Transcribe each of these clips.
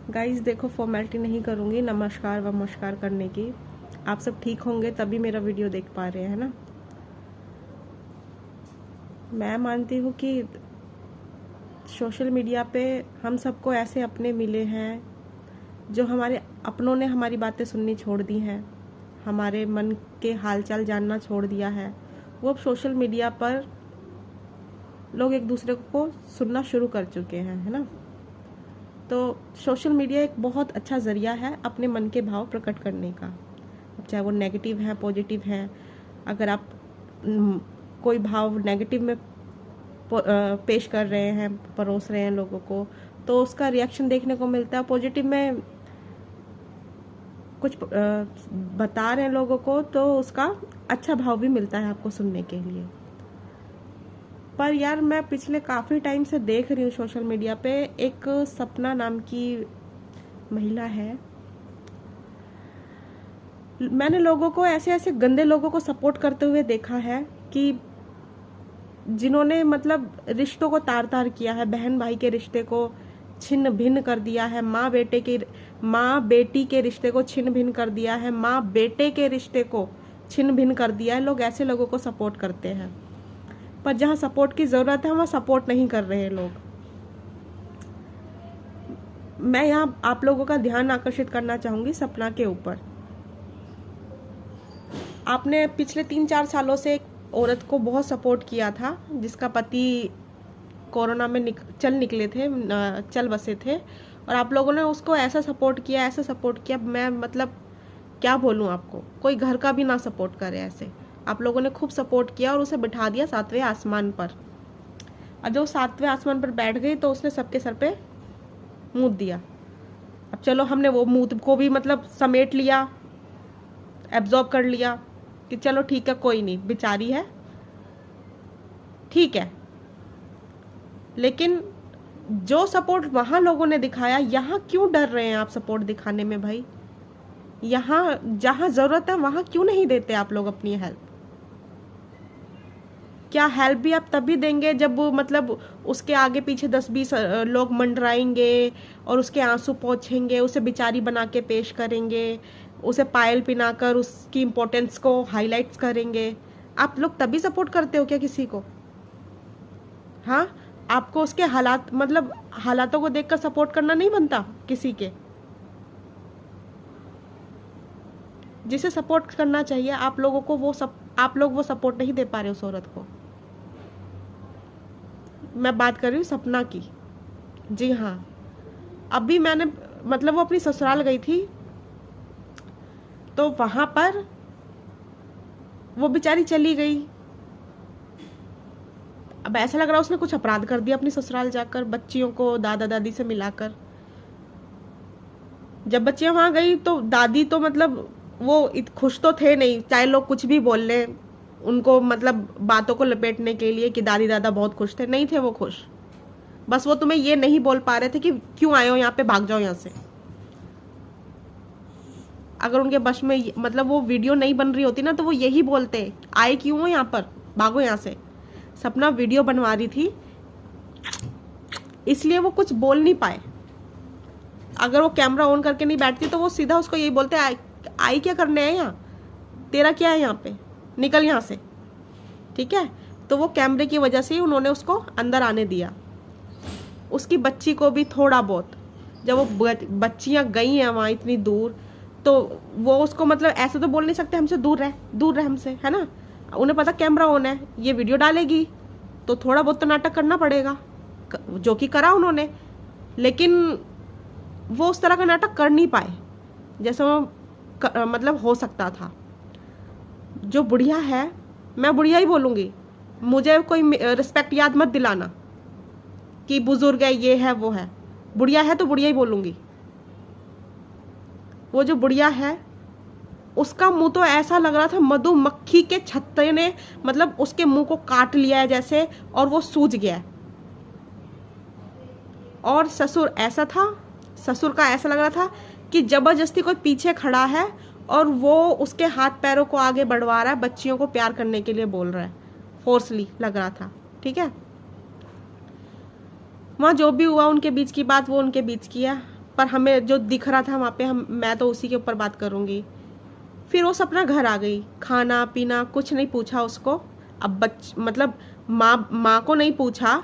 Guys देखो, formality नहीं करूँगी नमस्कार वमस्कार करने की। आप सब ठीक होंगे तभी मेरा वीडियो देख पा रहे हैं ना। मैं मानती हूँ कि सोशल मीडिया पे हम सबको ऐसे अपने मिले हैं जो हमारे अपनों ने हमारी बातें सुननी छोड़ दी हैं, हमारे मन के हालचाल जानना छोड़ दिया है। वो अब सोशल मीडिया पर लोग एक दूसरे को सुनना शुरू कर चुके हैं, है ना। तो सोशल मीडिया एक बहुत अच्छा ज़रिया है अपने मन के भाव प्रकट करने का, चाहे वो नेगेटिव है पॉजिटिव है। अगर आप कोई भाव नेगेटिव में पेश कर रहे हैं, परोस रहे हैं लोगों को, तो उसका रिएक्शन देखने को मिलता है। पॉजिटिव में कुछ बता रहे हैं लोगों को, तो उसका अच्छा भाव भी मिलता है आपको सुनने के लिए। पर यार, मैं पिछले काफ़ी टाइम से देख रही हूँ सोशल मीडिया पे, एक सपना नाम की महिला है। मैंने लोगों को ऐसे ऐसे गंदे लोगों को सपोर्ट करते हुए देखा है कि जिन्होंने मतलब रिश्तों को तार तार किया है, बहन भाई के रिश्ते को छिन्न भिन्न कर दिया है, माँ बेटी के रिश्ते को छिन्न भिन्न कर दिया है, माँ बेटे के रिश्ते को छिन्न भिन्न कर दिया है। लोग ऐसे लोगों को सपोर्ट करते हैं, पर जहाँ सपोर्ट की ज़रूरत है वहाँ सपोर्ट नहीं कर रहे लोग। मैं यहाँ आप लोगों का ध्यान आकर्षित करना चाहूँगी सपना के ऊपर। आपने पिछले 3-4 सालों से एक औरत को बहुत सपोर्ट किया था जिसका पति कोरोना में चल बसे थे, और आप लोगों ने उसको ऐसा सपोर्ट किया, मैं मतलब क्या बोलूँ आपको, कोई घर का भी ना सपोर्ट करे ऐसे। आप लोगों ने खूब सपोर्ट किया और उसे बिठा दिया 7वें आसमान पर। और जो 7वें आसमान पर बैठ गई तो उसने सबके सर पे मूत दिया। अब चलो, हमने वो मूत को भी मतलब समेट लिया, एब्जॉर्ब कर लिया कि चलो ठीक है, कोई नहीं, बेचारी है, ठीक है। लेकिन जो सपोर्ट वहाँ लोगों ने दिखाया, यहाँ क्यों डर रहे हैं आप सपोर्ट दिखाने में भाई? यहाँ जहाँ ज़रूरत है वहाँ क्यों नहीं देते आप लोग अपनी हेल्प? क्या हेल्प भी आप तभी देंगे जब मतलब उसके आगे पीछे 10-20 लोग मंडराएंगे और उसके आंसू पोंछेंगे, उसे बेचारी बना के पेश करेंगे, उसे पायल पिनाकर उसकी इम्पोर्टेंस को हाईलाइट्स करेंगे। आप लोग तभी सपोर्ट करते हो क्या किसी को? हाँ, आपको उसके हालातों को देखकर सपोर्ट करना नहीं बनता किसी के? जिसे सपोर्ट करना चाहिए आप लोगों को, आप लोग वो सपोर्ट नहीं दे पा रहे उस औरत को। मैं बात कर रही हूँ सपना की। जी हाँ, अभी मैंने मतलब वो अपनी ससुराल गई थी, तो वहाँ पर वो बेचारी चली गई। अब ऐसा लग रहा है उसने कुछ अपराध कर दिया अपनी ससुराल जाकर, बच्चियों को दादा दादी से मिलाकर। जब बच्चियां वहाँ गई तो दादी तो मतलब वो खुश तो थे नहीं, चाहे लोग कुछ भी बोल लें उनको, मतलब बातों को लपेटने के लिए कि दादी दादा बहुत खुश थे, नहीं थे वो खुश। बस वो तुम्हें ये नहीं बोल पा रहे थे कि क्यों आए हो यहाँ पे, भाग जाओ यहाँ से। अगर उनके बस में मतलब वो वीडियो नहीं बन रही होती ना, तो वो यही बोलते, आए क्यों हो यहाँ पर, भागो यहाँ से। सपना वीडियो बनवा रही थी, इसलिए वो कुछ बोल नहीं पाए। अगर वो कैमरा ऑन करके नहीं बैठती तो वो सीधा उसको यही बोलते, आई क्या करने है यहाँ, तेरा क्या है यहाँ पे, निकल यहाँ से, ठीक है। तो वो कैमरे की वजह से ही उन्होंने उसको अंदर आने दिया। उसकी बच्ची को भी थोड़ा बहुत, जब वो बच्चियां गई हैं वहाँ इतनी दूर, तो वो उसको मतलब ऐसे तो बोल नहीं सकते हमसे दूर रह हमसे, है ना। उन्हें पता कैमरा ऑन है, ये वीडियो डालेगी, तो थोड़ा बहुत तो नाटक करना पड़ेगा, जो कि करा उन्होंने। लेकिन वो उस तरह का नाटक कर नहीं पाए जैसे वो मतलब हो सकता था। जो बुढ़िया है, मैं बुढ़िया ही बोलूँगी, मुझे कोई रिस्पेक्ट याद मत दिलाना कि बुजुर्ग है, ये है वो है। बुढ़िया है तो बुढ़िया ही बोलूँगी। वो जो बुढ़िया है उसका मुंह तो ऐसा लग रहा था मधुमक्खी के छत्ते ने मतलब उसके मुंह को काट लिया है जैसे, और वो सूज गया है। और ससुर का ऐसा लग रहा था कि जबरदस्ती कोई पीछे खड़ा है और वो उसके हाथ पैरों को आगे बढ़वा रहा है, बच्चियों को प्यार करने के लिए बोल रहा है, फोर्सली लग रहा था, ठीक है। वहाँ जो भी हुआ उनके बीच की बात वो उनके बीच की है, पर हमें जो दिख रहा था वहाँ पे मैं तो उसी के ऊपर बात करूँगी। फिर वो सपना घर आ गई, खाना पीना कुछ नहीं पूछा उसको। अब मतलब माँ को नहीं पूछा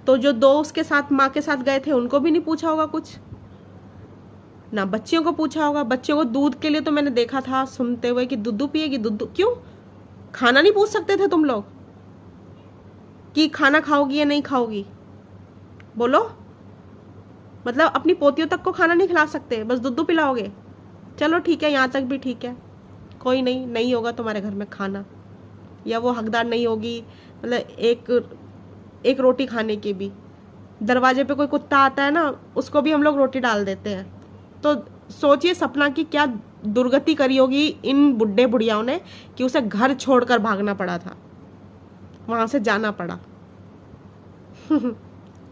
तो जो दो उसके साथ माँ के साथ गए थे उनको भी नहीं पूछा होगा कुछ, ना बच्चियों को पूछा होगा। बच्चियों को दूध के लिए तो मैंने देखा था सुनते हुए कि दूध पिएगी, दूध क्यों? खाना नहीं पूछ सकते थे तुम लोग कि खाना खाओगी या नहीं खाओगी? बोलो, मतलब अपनी पोतियों तक को खाना नहीं खिला सकते, बस दूध पिलाओगे? चलो ठीक है, यहाँ तक भी ठीक है, कोई नहीं होगा तुम्हारे घर में खाना, या वो हकदार नहीं होगी, मतलब एक रोटी खाने की भी। दरवाजे पे कोई कुत्ता आता है ना, उसको भी हम लोग रोटी डाल देते हैं। तो सोचिए सपना की क्या दुर्गति करी होगी इन बुढ़े बुढ़ियाओं ने कि उसे घर छोड़कर भागना पड़ा था, वहां से जाना पड़ा।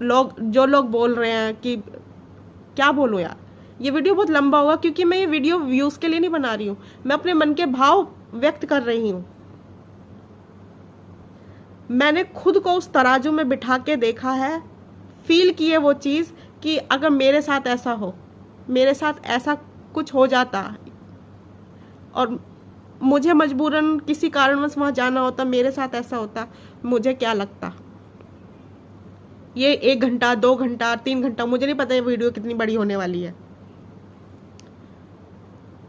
जो लोग बोल रहे हैं कि क्या बोलूं यार, ये वीडियो बहुत लंबा होगा क्योंकि मैं ये वीडियो व्यूज के लिए नहीं बना रही हूँ, मैं अपने मन के भाव व्यक्त कर रही हूँ। मैंने खुद को उस तराजू में बिठा के देखा है, फील किए वो चीज़ कि अगर मेरे साथ ऐसा हो, मेरे साथ ऐसा कुछ हो जाता और मुझे मजबूरन किसी कारणवश वहाँ जाना होता, मेरे साथ ऐसा होता, मुझे क्या लगता। ये 1 घंटा 2 घंटा 3 घंटा, मुझे नहीं पता ये वीडियो कितनी बड़ी होने वाली है।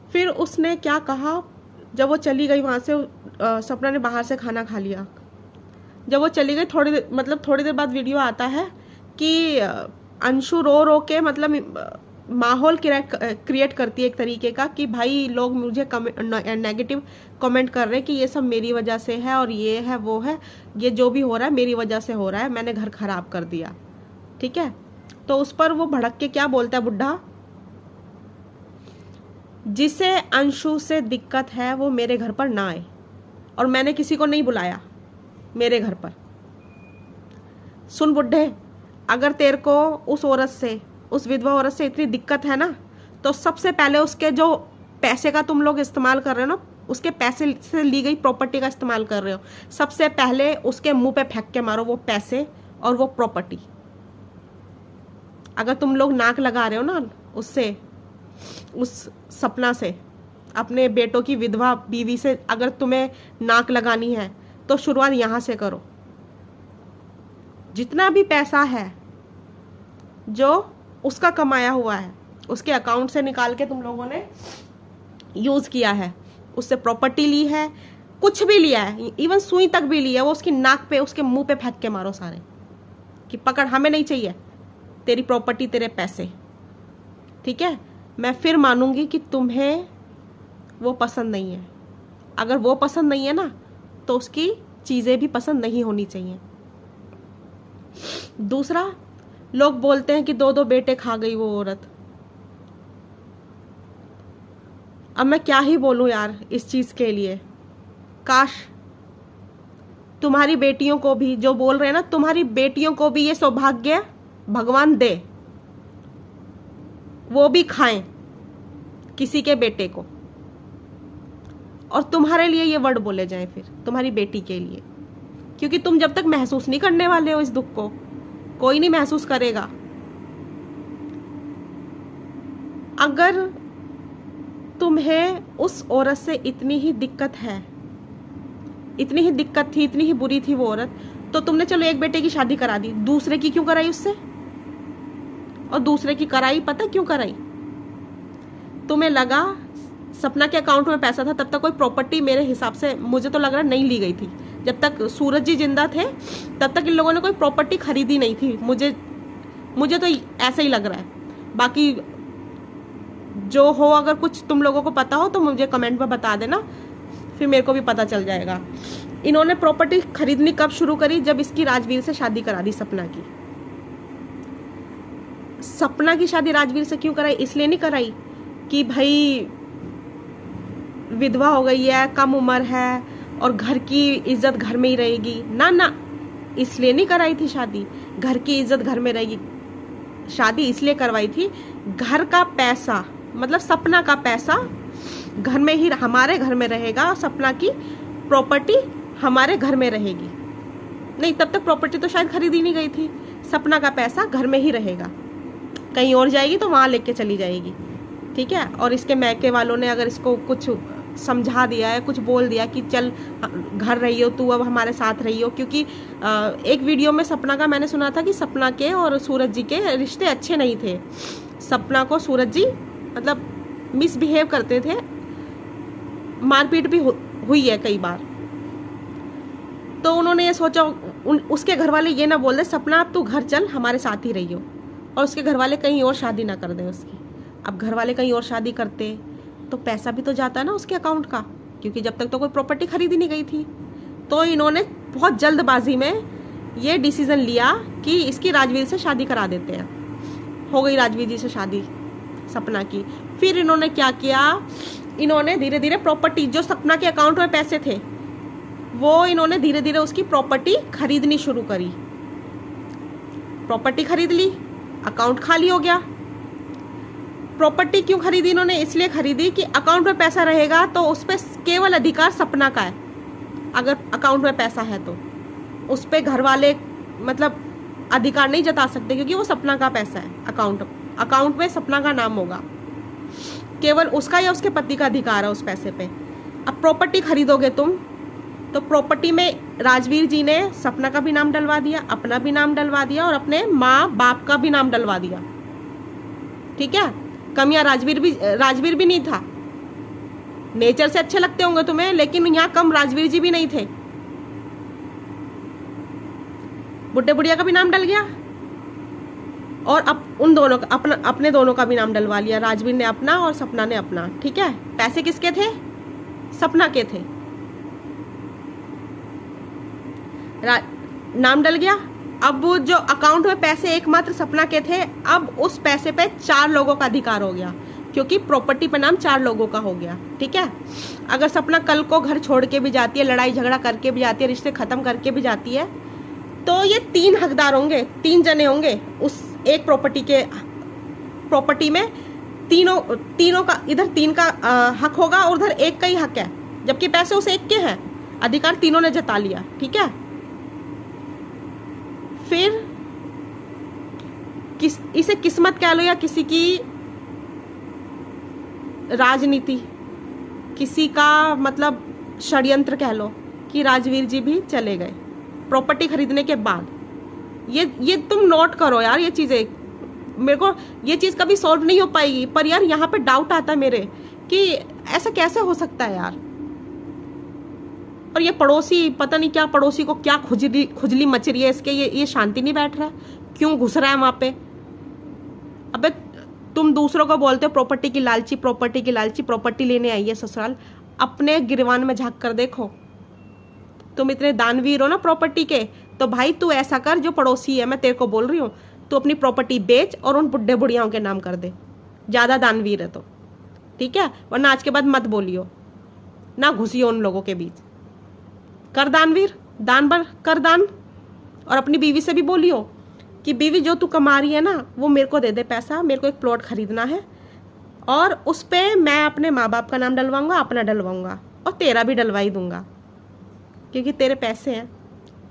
फिर उसने क्या कहा, जब वो चली गई वहाँ से, सपना ने बाहर से खाना खा लिया। जब वो चली गई थोड़ी देर बाद वीडियो आता है कि अंशु रो के मतलब माहौल क्रिएट करती है एक तरीके का कि भाई लोग मुझे नेगेटिव कमेंट कर रहे हैं कि ये सब मेरी वजह से है और ये है वो है, ये जो भी हो रहा है मेरी वजह से हो रहा है, मैंने घर खराब कर दिया। ठीक है, तो उस पर वो भड़क के क्या बोलता है बुढ़ा, जिसे अंशु से दिक्कत है वो मेरे घर पर ना आए, और मैंने किसी को नहीं बुलाया मेरे घर पर। सुन बुढ़े, अगर तेरे को उस औरत से, उस विधवा औरत से इतनी दिक्कत है ना, तो सबसे पहले उसके जो पैसे का तुम लोग इस्तेमाल कर रहे हो ना, उसके पैसे से ली गई प्रॉपर्टी का इस्तेमाल कर रहे हो, सबसे पहले उसके मुंह पे फेंक के मारो वो पैसे और वो प्रॉपर्टी। अगर तुम लोग नाक लगा रहे हो ना उससे, उस सपना से, अपने बेटों की विधवा बीवी से अगर तुम्हें नाक लगानी है तो शुरुआत यहाँ से करो। जितना भी पैसा है जो उसका कमाया हुआ है, उसके अकाउंट से निकाल के तुम लोगों ने यूज किया है, उससे प्रॉपर्टी ली है, कुछ भी लिया है, इवन सुई तक भी ली है, वो उसकी नाक पे, उसके मुंह पे फेंक के मारो सारे कि पकड़, हमें नहीं चाहिए तेरी प्रॉपर्टी, तेरे पैसे। ठीक है, मैं फिर मानूंगी कि तुम्हें वो पसंद नहीं है। अगर वो पसंद नहीं है ना, तो उसकी चीजें भी पसंद नहीं होनी चाहिए। दूसरा, लोग बोलते हैं कि 2-2 बेटे खा गई वो औरत। अब मैं क्या ही बोलूं यार इस चीज के लिए। काश तुम्हारी बेटियों को भी, जो बोल रहे हैं ना, तुम्हारी बेटियों को भी ये सौभाग्य भगवान दे, वो भी खाएं किसी के बेटे को, और तुम्हारे लिए ये वर्ड बोले जाएं फिर तुम्हारी बेटी के लिए, क्योंकि तुम जब तक महसूस नहीं करने वाले हो इस दुख को, कोई नहीं महसूस करेगा। अगर तुम्हें उस औरत से इतनी ही दिक्कत है, इतनी ही दिक्कत थी, इतनी ही बुरी थी वो औरत, तो तुमने चलो एक बेटे की शादी करा दी, दूसरे की क्यों कराई उससे? और दूसरे की कराई पता क्यों कराई? तुम्हें लगा सपना के अकाउंट में पैसा था, तब तक कोई प्रॉपर्टी मेरे हिसाब से, मुझे तो लग रहा नहीं ली गई थी। जब तक सूरज जी जिंदा थे तब तक इन लोगों ने कोई प्रॉपर्टी खरीदी नहीं थी, मुझे तो ऐसा ही लग रहा है। बाकी जो हो, अगर कुछ तुम लोगों को पता हो तो मुझे कमेंट में बता देना, फिर मेरे को भी पता चल जाएगा। इन्होंने प्रॉपर्टी खरीदनी कब शुरू करी? जब इसकी राजवीर से शादी करा दी सपना की। सपना की शादी राजवीर से क्यों कराई? इसलिए नहीं कराई कि भाई विधवा हो गई है, कम उम्र है और घर की इज्जत घर में ही रहेगी, ना ना, इसलिए नहीं कराई थी शादी। घर की इज्जत घर में रहेगी, शादी इसलिए करवाई थी, घर का पैसा, मतलब सपना का पैसा घर में ही, हमारे घर में रहेगा, सपना की प्रॉपर्टी हमारे घर में रहेगी। नहीं, तब तक प्रॉपर्टी तो शायद खरीदी नहीं गई थी, सपना का पैसा घर में ही रहेगा। कहीं और जाएगी तो वहाँ लेके चली जाएगी, ठीक है। और इसके मैके वालों ने अगर इसको कुछ समझा दिया है, कुछ बोल दिया कि चल घर रही हो तू, अब हमारे साथ रही हो, क्योंकि एक वीडियो में सपना का मैंने सुना था कि सपना के और सूरज जी के रिश्ते अच्छे नहीं थे। सपना को सूरज जी मतलब मिसबिहेव करते थे, मारपीट भी हुई है कई बार। तो उन्होंने ये सोचा, उसके घर वाले ये ना बोल दे सपना अब तू घर चल हमारे साथ ही रही हो, और उसके घर वाले कहीं और शादी ना कर दें उसकी। अब घर वाले कहीं और शादी करते तो पैसा भी तो जाता है ना उसके अकाउंट का, क्योंकि जब तक तो कोई प्रॉपर्टी खरीदी नहीं गई थी। तो इन्होंने बहुत जल्दबाजी में ये डिसीजन लिया कि इसकी राजवीर से शादी करा देते हैं। हो गई राजवीर जी से शादी सपना की। फिर इन्होंने क्या किया, इन्होंने धीरे धीरे प्रॉपर्टी, जो सपना के अकाउंट में पैसे थे वो इन्होंने धीरे धीरे उसकी प्रॉपर्टी खरीदनी शुरू करी। प्रॉपर्टी खरीद ली, अकाउंट खाली हो गया। प्रॉपर्टी क्यों खरीदी इन्होंने? इसलिए खरीदी कि अकाउंट में पैसा रहेगा तो उस पर केवल अधिकार सपना का है। अगर अकाउंट में पैसा है तो उस पर घर वाले मतलब अधिकार नहीं जता सकते, क्योंकि वो सपना का पैसा है। अकाउंट में सपना का नाम होगा, केवल उसका या उसके पति का अधिकार है उस पैसे पे। अब प्रॉपर्टी खरीदोगे तुम, तो प्रॉपर्टी में राजवीर जी ने सपना का भी नाम डलवा दिया, अपना भी नाम डलवा दिया और अपने माँ बाप का भी नाम डलवा दिया, ठीक है। कम या राजवीर भी नहीं था। नेचर से अच्छे लगते होंगे तुम्हें, लेकिन यहाँ कम राजवीर जी भी नहीं थे। बुड्ढे बुढ़िया का भी नाम डल गया और अब उन दोनों का अपने दोनों का भी नाम डलवा लिया। राजवीर ने अपना और सपना ने अपना, ठीक है। पैसे किसके थे? सपना के थे। नाम डल गया। अब वो जो अकाउंट में पैसे एकमात्र सपना के थे, अब उस पैसे पे 4 लोगों का अधिकार हो गया, क्योंकि प्रॉपर्टी पे नाम 4 लोगों का हो गया, ठीक है। अगर सपना कल को घर छोड़ के भी जाती है, लड़ाई झगड़ा करके भी जाती है, रिश्ते खत्म करके भी जाती है, तो ये 3 हकदार होंगे, 3 जने होंगे उस एक प्रॉपर्टी में। तीनों का, इधर 3 का हक होगा और उधर 1 का ही हक है, जबकि पैसे उस 1 के हैं। अधिकार तीनों ने जता लिया, ठीक है। फिर इसे किस्मत कह लो या किसी की राजनीति, किसी का मतलब षड्यंत्र कह लो, कि राजवीर जी भी चले गए प्रॉपर्टी खरीदने के बाद। ये तुम नोट करो यार, ये चीजें मेरे को ये चीज कभी सॉल्व नहीं हो पाएगी, पर यार यहाँ पे डाउट आता है मेरे कि ऐसा कैसे हो सकता है यार। और ये पड़ोसी, पता नहीं क्या पड़ोसी को क्या खुजली मच रही है इसके, ये शांति नहीं बैठ रहा है, क्यों घुस रहा है वहां पे। अबे तुम दूसरों को बोलते हो प्रॉपर्टी की लालची, प्रॉपर्टी की लालची, प्रॉपर्टी लेने आई है ससुराल, अपने गिरवान में झांक कर देखो। तुम इतने दानवीर हो ना प्रॉपर्टी के, तो भाई तू ऐसा कर, जो पड़ोसी है, मैं तेरे को बोल रही हूँ, तू अपनी प्रॉपर्टी बेच और उन बुड्ढे बुढ़ियाओं के नाम कर दे, ज्यादा दानवीर है तो, ठीक है। वरना आज के बाद मत बोलियो, ना घुसियो उन लोगों के बीच। कर दानवीर, दान बर कर दान। और अपनी बीवी से भी बोलियो कि बीवी जो तू कमा रही है ना, वो मेरे को दे दे पैसा, मेरे को एक प्लॉट खरीदना है, और उस पे मैं अपने माँ बाप का नाम डलवाऊंगा, अपना डलवाऊंगा, और तेरा भी डलवा ही दूंगा, क्योंकि तेरे पैसे हैं,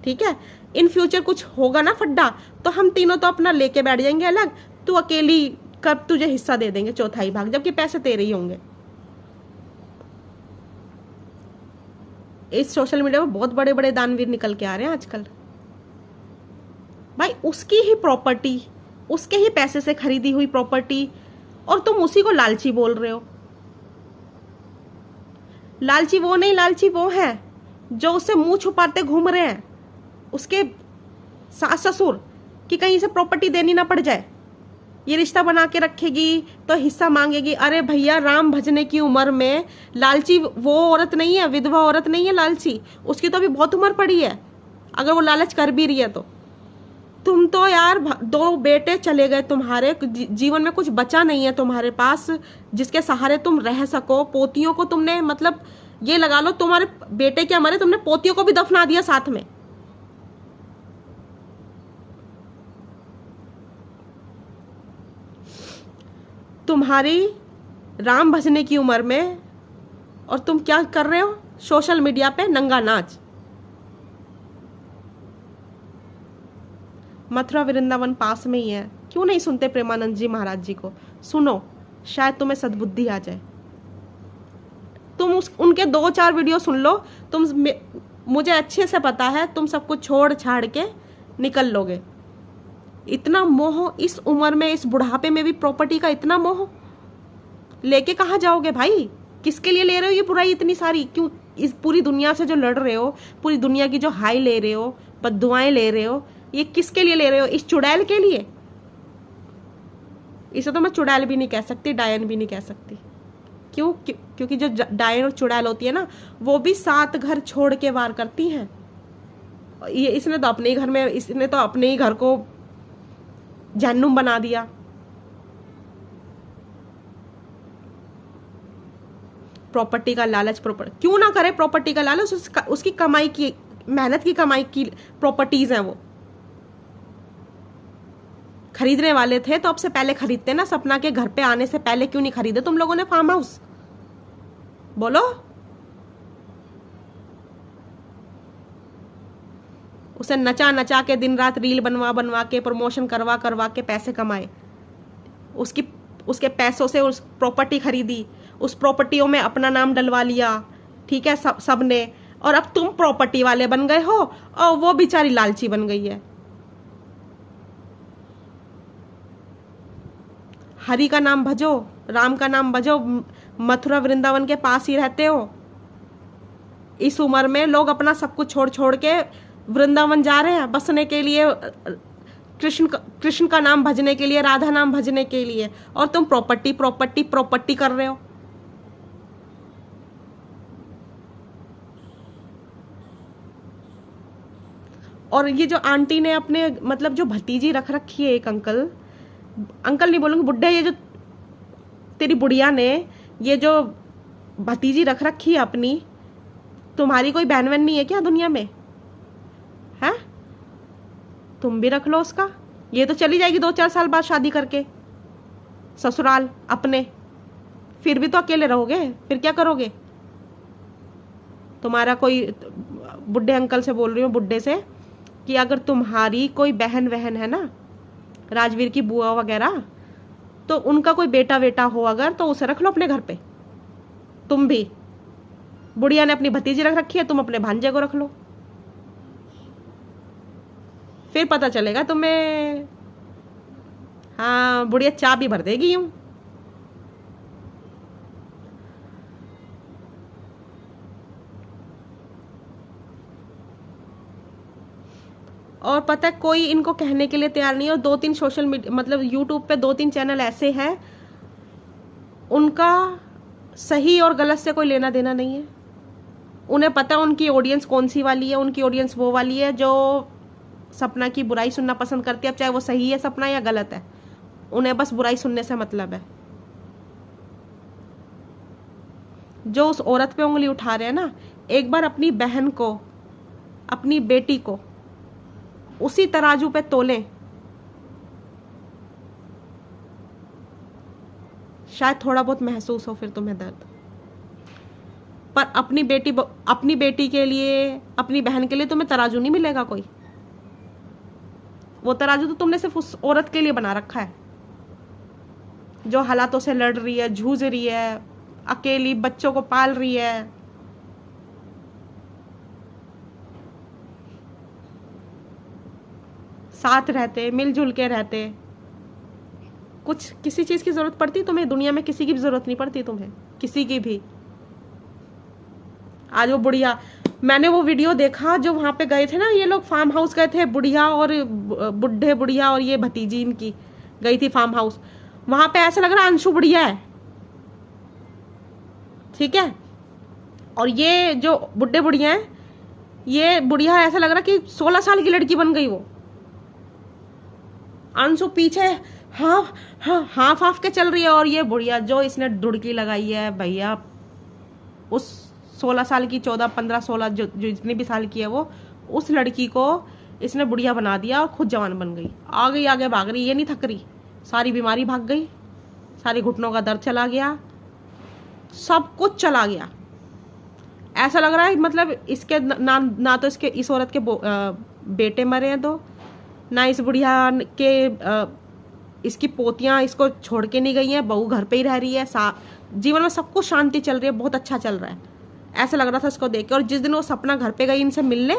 ठीक है। इन फ्यूचर कुछ होगा ना फड्डा, तो हम तीनों तो अपना लेके बैठ जाएंगे अलग, तू अकेली कब तुझे हिस्सा दे देंगे, चौथाई भाग, जबकि पैसे तेरे ही होंगे। इस सोशल मीडिया में बहुत बड़े बड़े दानवीर निकल के आ रहे हैं आजकल। भाई उसकी ही प्रॉपर्टी, उसके ही पैसे से खरीदी हुई प्रॉपर्टी, और तुम उसी को लालची बोल रहे हो। लालची वो नहीं, लालची वो है जो उससे मुंह छुपाते घूम रहे हैं, उसके सास ससुर, कि कहीं से प्रॉपर्टी देनी ना पड़ जाए, ये रिश्ता बना के रखेगी तो हिस्सा मांगेगी। अरे भैया, राम भजने की उम्र में लालची वो औरत नहीं है, विधवा औरत नहीं है लालची, उसकी तो अभी बहुत उम्र पड़ी है, अगर वो लालच कर भी रही है तो। तुम तो यार 2 बेटे चले गए तुम्हारे, जीवन में कुछ बचा नहीं है तुम्हारे पास जिसके सहारे तुम रह सको। पोतियों को तुमने, मतलब ये लगा लो, तुम्हारे बेटे क्या मरे, तुमने पोतियों को भी दफना दिया साथ में। तुम्हारी राम भजने की उम्र में, और तुम क्या कर रहे हो सोशल मीडिया पे, नंगा नाच। मथुरा वृंदावन पास में ही है, क्यों नहीं सुनते प्रेमानंद जी महाराज जी को? सुनो, शायद तुम्हें सद्बुद्धि आ जाए। तुम उनके 2-4 वीडियो सुन लो, मुझे अच्छे से पता है तुम सब कुछ छोड़ छाड़ के निकल लोगे। इतना मोह इस उम्र में, इस बुढ़ापे में भी प्रॉपर्टी का इतना मोह लेके कहाँ जाओगे भाई? किसके लिए ले रहे हो ये बुराई इतनी सारी? क्यों इस पूरी दुनिया से जो लड़ रहे हो, पूरी दुनिया की जो हाई ले रहे हो, बद्दुआएं ले रहे हो, ये किसके लिए ले रहे हो? इस चुड़ैल के लिए? इसे तो मैं चुड़ैल भी नहीं कह सकती, डायन भी नहीं कह सकती। क्योंकि जो डायन और चुड़ैल होती है ना, वो भी 7 घर छोड़ के वार करती हैं। ये इसने तो अपने ही घर में, इसने तो अपने ही घर को जहन्नुम बना दिया। प्रॉपर्टी का लालच, क्यों ना करे प्रॉपर्टी का लालच? उसकी कमाई की, मेहनत की कमाई की प्रॉपर्टीज हैं वो। खरीदने वाले थे तो अब से पहले खरीदते ना। सपना के घर पे आने से पहले क्यों नहीं खरीदे तुम लोगों ने फार्म हाउस? बोलो। उसे नचा नचा के दिन रात रील बनवा के, प्रमोशन करवा के पैसे कमाए। उसके पैसों से उस प्रॉपर्टी खरीदी, उस प्रॉपर्टियों में अपना नाम डलवा लिया, ठीक है, सब ने। और अब तुम प्रॉपर्टी वाले बन गए हो और वो बेचारी लालची बन गई है। हरि का नाम भजो, राम का नाम भजो, मथुरा वृंदावन के पास ही रहते हो। इस उम्र में लोग अपना सब कुछ छोड़ के वृंदावन जा रहे हैं बसने के लिए, कृष्ण का नाम भजने के लिए, राधा नाम भजने के लिए, और तुम प्रॉपर्टी कर रहे हो। और ये जो आंटी ने अपने, मतलब जो भतीजी रख रखी है, एक अंकल नहीं बोलूंगी, बुढ़े, ये जो तेरी बुढ़िया ने ये जो भतीजी रख रखी है अपनी, तुम्हारी कोई बहन वहन नहीं है क्या दुनिया में? है? तुम भी रख लो उसका। ये तो चली जाएगी 2-4 साल बाद शादी करके ससुराल अपने, फिर भी तो अकेले रहोगे। फिर क्या करोगे? तुम्हारा कोई, बुढ़े अंकल से बोल रही हूँ, बुढ़े से, कि अगर तुम्हारी कोई बहन वहन है ना, राजवीर की बुआ वगैरह, तो उनका कोई बेटा हो अगर, तो उसे रख लो अपने घर पे। तुम भी, बुढ़िया ने अपनी भतीजी रख रखी है, तुम अपने भांजे को रख लो। फिर पता चलेगा तुम्हें। हाँ, बुढ़िया चाय भी भर देगी यूं। और पता है, कोई इनको कहने के लिए तैयार नहीं है। और 2-3 सोशल मीडिया, मतलब यूट्यूब पे 2-3 चैनल ऐसे हैं, उनका सही और गलत से कोई लेना देना नहीं है। उन्हें पता है उनकी ऑडियंस कौन सी वाली है। उनकी ऑडियंस वो वाली है जो सपना की बुराई सुनना पसंद करती है। अब चाहे वो सही है सपना या गलत है, उन्हें बस बुराई सुनने से मतलब है। जो उस औरत पे उंगली उठा रहे हैं ना, एक बार अपनी बहन को, अपनी बेटी को उसी तराजू पे तोलें, शायद थोड़ा बहुत महसूस हो फिर तुम्हें दर्द। पर अपनी बेटी के लिए, अपनी बहन के लिए तुम्हें तराजू नहीं मिलेगा कोई। वो तराजू तो तुमने सिर्फ उस औरत के लिए बना रखा है जो हालातों से लड़ रही है, जूझ रही है, अकेली बच्चों को पाल रही है। साथ रहते, मिलजुल के रहते। कुछ किसी चीज की जरूरत पड़ती तुम्हें दुनिया में? किसी की भी जरूरत नहीं पड़ती तुम्हें, किसी की भी। आज वो बुढ़िया, मैंने वो वीडियो देखा जो वहां पे गए थे ना ये लोग, फार्म हाउस गए थे, बुढ़िया और बुढ़े बुढ़िया और ये भतीजी इनकी गई थी फार्म हाउस। वहां पे ऐसा लग रहा है अंशु बुढ़िया है, ठीक है, और ये जो बुढ़े बुढ़िया है, ये बुढ़िया ऐसा लग रहा कि 16 साल की लड़की बन गई वो। अंशु पीछे हाफ हाफ के चल रही है, और ये बुढ़िया जो इसने डुड़की लगाई है भैया, उस 16 साल की, 14, 15, 16 जो जितनी भी साल की है वो, उस लड़की को इसने बुढ़िया बना दिया और खुद जवान बन गई। आगे भाग रही, ये नहीं थक रही, सारी बीमारी भाग गई, सारी घुटनों का दर्द चला गया, सब कुछ चला गया। ऐसा लग रहा है मतलब इसके ना तो इसके, इस औरत के बेटे मरे हैं, तो ना इस बुढ़िया के इसकी पोतियां इसको छोड़ के नहीं गई हैं, बहू घर पे ही रह रही है, जीवन में सब कुछ शांति चल रही है, बहुत अच्छा चल रहा है, ऐसा लग रहा था इसको देख के। और जिस दिन वो सपना घर पे गई इनसे मिलने,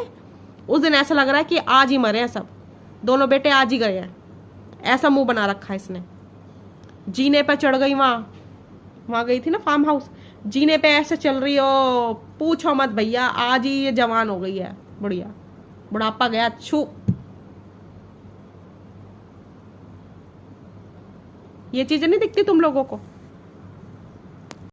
उस दिन ऐसा लग रहा है कि आज ही मरे हैं सब, दोनों बेटे आज ही गए हैं, ऐसा मुंह बना रखा है इसने। जीने पे चढ़ गई, वहां गई थी ना फार्म हाउस, जीने पे ऐसे चल रही हो, पूछो मत भैया, आज ही ये जवान हो गई है, बढ़िया, बुढ़ापा गया छू। ये चीजें नहीं दिखती तुम लोगों को?